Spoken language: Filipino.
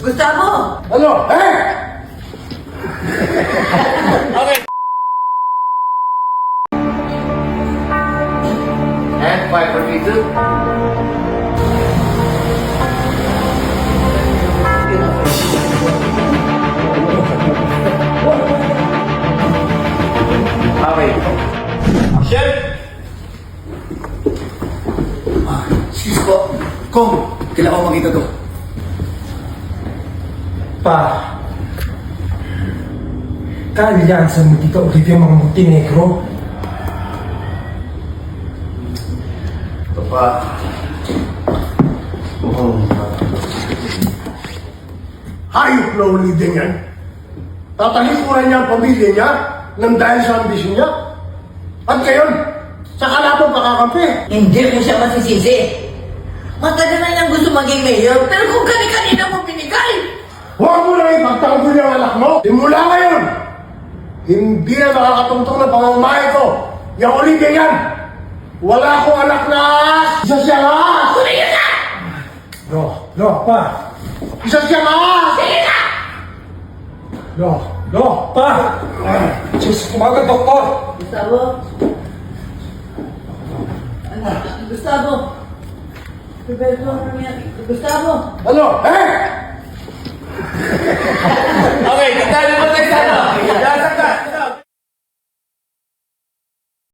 Gustavo! Ano? Eh? Okay. And 5 for pizza. Okay. Chef! Excuse po. Kong, kailangan ko makita to. Pa, kaalyansa mo dito ulit yung mga Montenegro. Ito pa. Hayop na uli din yan. Tatalikuran niya ang pamilya niya nang dahil sa ambisyon niya. At ngayon, saka na po pakakampi. Hindi mo siya masisisi. Matagal na niyang gusto maging mayor, pero kung kani-kanina mo binigay. Huwag mo na ipagtanggol yung anak mo. Simula ngayon, hindi na nakakatungtong na pamamahay ko. Yung Olivia yan. Wala akong anak na isa siyang aas. Kunin niyo na! Lo, pa. Isa siyang aas. Sige na! Lo, pa. Sus, kumaga, doktor. Gustavo? Ano? Gustavo? Roberto, ano nangyari? Gustavo? Ano? Eh? Okay, kita naman tayo sana.